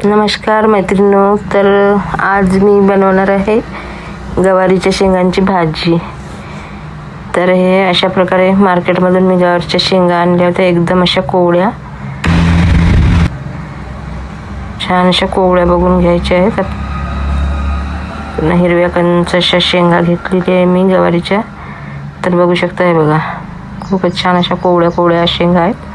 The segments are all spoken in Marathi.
नमस्कार मैत्रिणींनो, तर आज मी बनवणार आहे गवारीच्या शेंगांची भाजी. तर हे अशा प्रकारे मार्केटमधून मी गवारीच्या शेंगा आणल्या होत्या, एकदम अशा कोवळ्या, छान अशा कोवळ्या बघून घ्यायच्या आहेत. हिरव्या कंच अशा शेंगा घेतलेल्या आहे मी गवारीच्या. तर बघू शकता, हे बघा खूपच छान अशा कोवळ्या कोवळ्या शेंगा आहेत.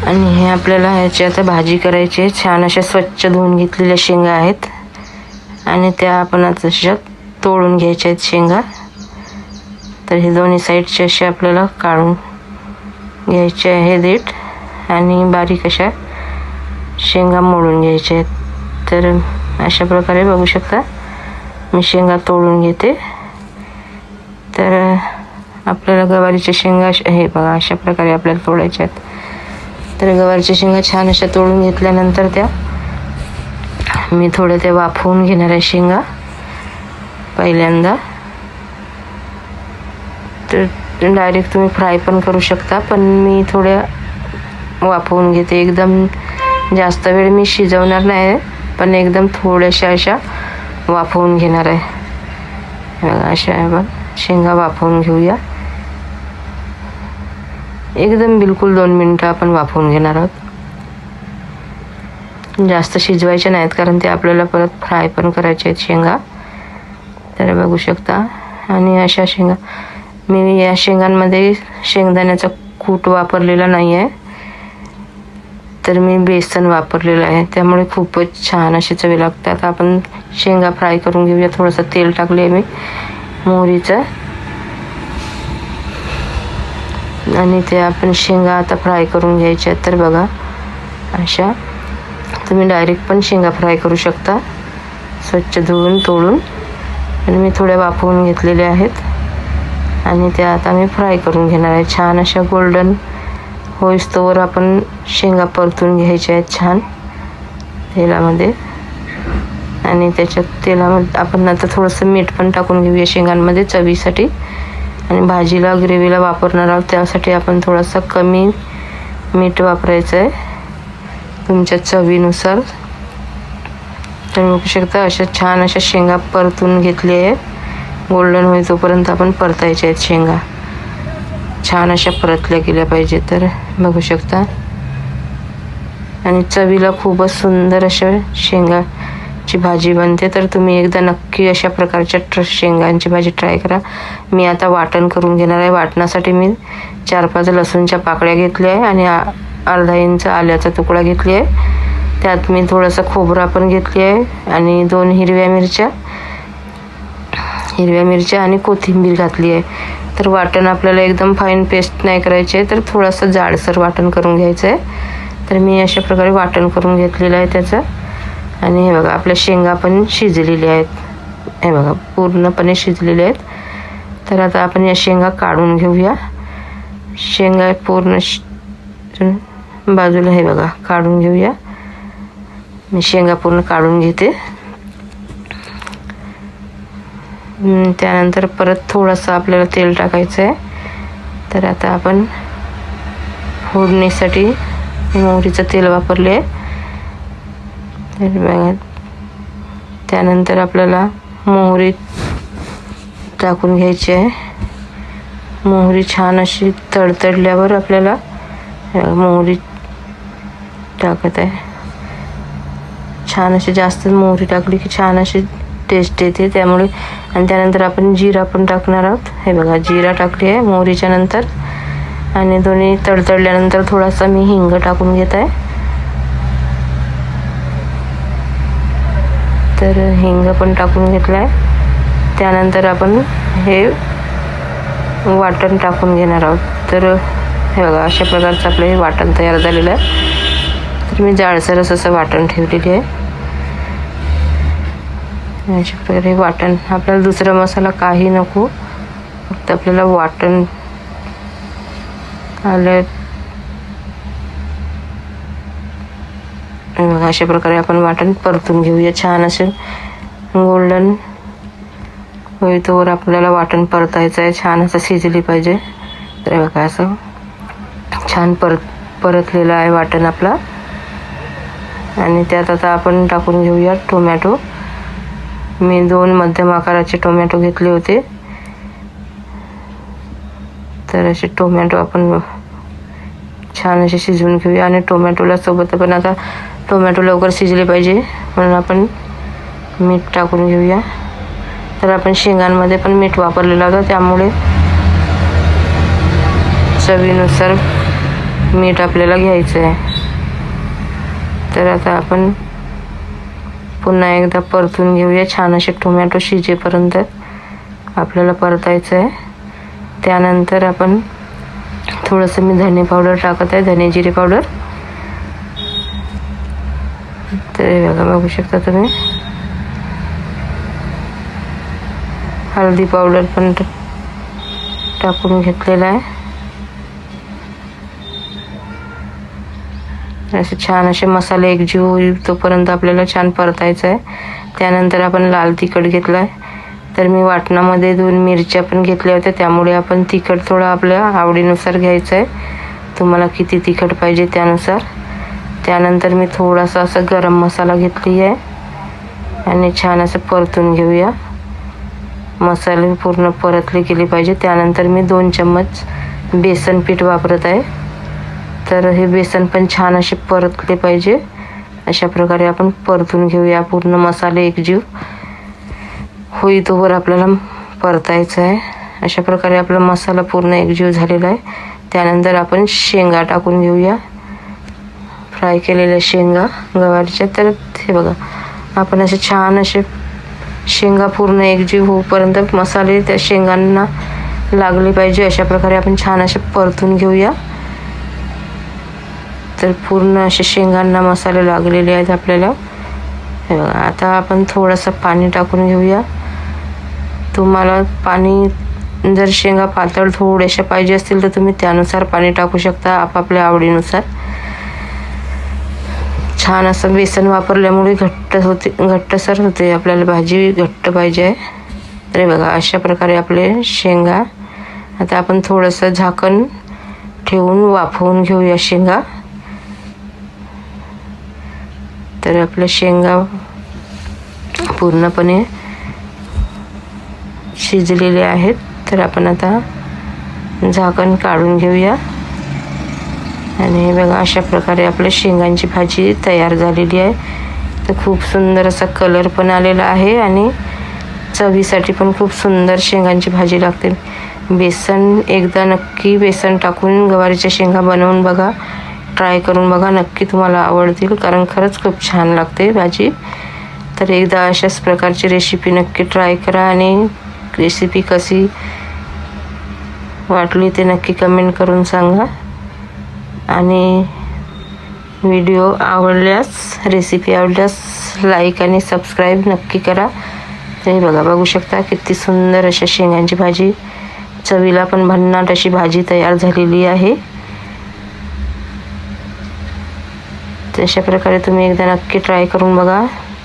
आणि हे आपल्याला ह्याची आता भाजी करायची आहे. छान अशा स्वच्छ धुवून घेतलेल्या शेंगा आहेत आणि त्या आपण आता अशा तोडून घ्यायच्या आहेत शेंगा. तर हे दोन्ही साईडचे असे आपल्याला काढून घ्यायचे आहे देठ, आणि बारीक अशा शेंगा मोडून घ्यायच्या आहेत. तर अशा प्रकारे बघू शकता मी शेंगा तोडून घेते. तर आपल्याला गवारीच्या शेंगा हे बघा अशा प्रकारे आपल्याला तोडायच्या आहेत. तर गवारीच्या शेंगा छान अशा तोडून घेतल्यानंतर त्या मी थोड्या त्या वाफवून घेणार आहे शेंगा पहिल्यांदा. तर डायरेक्ट तुम्ही फ्राय पण करू शकता, पण मी थोड्या वाफवून घेते. एकदम जास्त वेळ मी शिजवणार नाही, पण एकदम थोड्याशा अशा वाफवून घेणार आहे. बघा अशा आपण शेंगा वाफवून घेऊया. एकदम बिलकुल 2 मिनटं आपण वाफवून घेणार आहोत. जास्त शिजवायच्या नाहीत, कारण ते आपल्याला परत फ्राय पण करायचे आहेत शेंगा. तर बघू शकता. आणि अशा शेंगा मी या शेंगांमध्ये शेंगदाण्याचा कूट वापरलेला नाही आहे, तर मी बेसन वापरलेलं आहे, त्यामुळे खूपच छान अशी चवी लागते. आता आपण शेंगा फ्राय करून घेऊया. थोडंसं तेल टाकले आहे मी मोहरीचं, आणि ते आपण शेंगा आता फ्राय करून घ्यायच्या आहेत. तर बघा अशा तुम्ही डायरेक्ट पण शेंगा फ्राय करू शकता, स्वच्छ धुवून तोडून. आणि मी थोड्या वाफवून घेतलेल्या आहेत आणि त्या आता मी फ्राय करून घेणार आहे. छान अशा गोल्डन होईस्तोवर आपण शेंगा परतून घ्यायच्या आहेत छान तेलामध्ये. आणि त्याच्यात तेलामध्ये आपण आता थोडंसं मीठ पण टाकून घेऊया शेंगांमध्ये चवीसाठी. आणि भाजीला ग्रेव्हीला वापरणार आहोत, त्यासाठी आपण थोडंसं कमी मीठ वापरायचं आहे तुमच्या चवीनुसार. तर बघू शकता अशा छान अशा शेंगा परतून घेतली आहे. गोल्डन होईल तोपर्यंत आपण परतायच्या आहेत शेंगा. छान अशा परतल्या गेल्या पाहिजे. तर बघू शकता. आणि चवीला खूपच सुंदर अशा शेंगाची भाजी बनते. तर तुम्ही एकदा नक्की अशा प्रकारच्या शेंगांची भाजी ट्राय करा. मी आता वाटण करून घेणार आहे. वाटणासाठी मी 4-5 लसूणच्या पाकळ्या घेतल्या आहे आणि अर्धा इंच आल्याचा तुकडा घेतली आहे. त्यात मी थोडंसं खोबरा पण घेतली आहे आणि 2 हिरव्या मिरच्या आणि कोथिंबीर घातली आहे. तर वाटण आपल्याला एकदम फाईन पेस्ट नाही करायचे आहे, तर थोडंसं जाडसर वाटण करून घ्यायचं आहे. तर मी अशा प्रकारे वाटण करून घेतलेलं आहे त्याचं. आणि हे बघा आपल्या शेंगा पण शिजलेल्या आहेत, हे बघा पूर्णपणे शिजलेल्या आहेत. तर आता आपण या शेंगा काढून घेऊया. शेंगा पूर्ण बाजूला हे बघा काढून घेऊया. मी शेंगा पूर्ण काढून घेते. त्यानंतर परत थोडंसं आपल्याला तेल टाकायचं आहे. तर आता आपण फोडणीसाठी मोहरीचं तेल वापरले आहे. तर बघा त्यानंतर आपल्याला मोहरी टाकून घ्यायची आहे. मोहरी छान अशी तडतडल्यावर आपल्याला मोहरी टाकत आहे. छान अशी जास्त मोहरी टाकली की छान अशी टेस्ट येते त्यामुळे. आणि त्यानंतर आपण जिरा पण टाकणार आहोत. हे बघा जिरा टाकली आहे मोहरीच्या नंतर. आणि दोन्ही तडतडल्यानंतर थोडासा मी हिंग टाकून घेत आहे. तर हिंग पण टाकून घेतला आहे. त्यानंतर आपण हे वाटण टाकून घेणार आहोत. तर हे बघा अशा प्रकारचं आपलं हे वाटण तयार झालेलं आहे. तर मी जाडसरच असं वाटण ठेवलेली आहे. अशा प्रकारे वाटण आपल्याला दुसरा मसाला काही नको, फक्त आपल्याला वाटण आलं. बघा अशा प्रकारे आपण वाटण परतून घेऊया. छान असे गोल्डन होईतोवर आपल्याला वाटण परतायचं आहे. छान असं शिजली पाहिजे. तर बघा असं छान परतलेलं आहे वाटण आपला. आणि त्यात आता आपण टाकून घेऊया टोमॅटो. मी 2 मध्यम आकाराचे टोमॅटो घेतले होते. तर असे टोमॅटो आपण छान असे शिजवून घेऊया. आणि टोमॅटोला सोबत आपण आता टोमॅटो लवकर शिजले पाहिजे म्हणून आपण मीठ टाकून घेऊया. तर आपण शेंगांमध्ये पण मीठ वापरलेलं होतं, त्यामुळे चवीनुसार मीठ आपल्याला घ्यायचं आहे. तर आता आपण पुन्हा एकदा परतून घेऊया. छान असे टोमॅटो शिजेपर्यंत आपल्याला परतायचं आहे. त्यानंतर आपण थोडंसं मी धने पावडर टाकत आहे, धने जिरे पावडर. तर हे बघा, बघू शकता तुम्ही. हळदी पावडर पण टाकून घेतलेला आहे. असे छान असे मसाले एकजीव होईल तोपर्यंत आपल्याला छान परतायचं आहे. त्यानंतर आपण लाल तिखट घेतलं आहे. तर मी वाटणामध्ये 2 मिरच्या पण घेतल्या होत्या, त्यामुळे आपण तिखट थोडं आपल्या आवडीनुसार घ्यायचं आहे, तुम्हाला किती तिखट पाहिजे त्यानुसार. त्यानंतर मी थोडासा असा गरम मसाला घेतली आहे आणि छान असं परतून घेऊया. मसाले पूर्ण परतले गेले पाहिजे. त्यानंतर मी 2 चम्मच बेसन पीठ वापरत आहे. तर हे बेसन पण छान असे परतले पाहिजे. अशा प्रकारे आपण परतून घेऊया. पूर्ण मसाले एकजीव होईतोवर आपल्याला परतायचं आहे. अशा प्रकारे आपला मसाला पूर्ण एकजीव झालेला आहे. त्यानंतर आपण शेंगा टाकून घेऊया, फ्राय केलेल्या शेंगा गवारीच्या. तर हे बघा, आपण असे छान असे शेंगा पूर्ण एकजीव होईपर्यंत मसाले त्या शेंगांना लागले पाहिजे. अशा प्रकारे आपण छान असे परतून घेऊया. तर पूर्ण असे शेंगांना मसाले लागलेले आहेत आपल्याला. हे बघा, आता आपण थोडंसं पाणी टाकून घेऊया. तुम्हाला पाणी जर शेंगा पातळ थोड्याशा पाहिजे असतील तर तुम्ही त्यानुसार पाणी टाकू शकता, आपापल्या आवडीनुसार. छान असं बेसन वापरल्यामुळे घट्टसर होते. आपल्याला भाजी घट्ट पाहिजे आहे. तर हे बघा, अशा प्रकारे आपले शेंगा. आता आपण थोडंसं झाकण ठेवून वाफवून घेऊया शेंगा. तर आपल्या शेंगा पूर्णपणे शिजलेले आहेत. तर आपण आता झाकण काढून घेऊया. आणि हे बघा, अशा प्रकारे आपल्या शेंगांची भाजी तयार झालेली आहे. तर खूप सुंदर असा कलर पण आलेला आहे आणि चवीसाठी पण खूप सुंदर शेंगांची भाजी लागते. एकदा नक्की बेसन टाकून गवारीच्या शेंगा बनवून बघा, ट्राय करून बघा, नक्की तुम्हाला आवडतील, कारण खरंच खूप छान लागते भाजी. तर एकदा अशाच प्रकारची रेसिपी नक्की ट्राय करा आणि रेसिपी कशी वाटली ते नक्की कमेंट करून सांगा. आणि व्हिडिओ आवडल्यास, रेसिपी आवडल्यास लाईक आणि सबस्क्राईब नक्की करा. तुम्ही बघू शकता किती सुंदर अशा शेंगांची भाजी, चवीला पण भन्नाट अशी भाजी तयार झालेली आहे. तशा प्रकारे तुम्ही एकदा नक्की ट्राय करून बघा.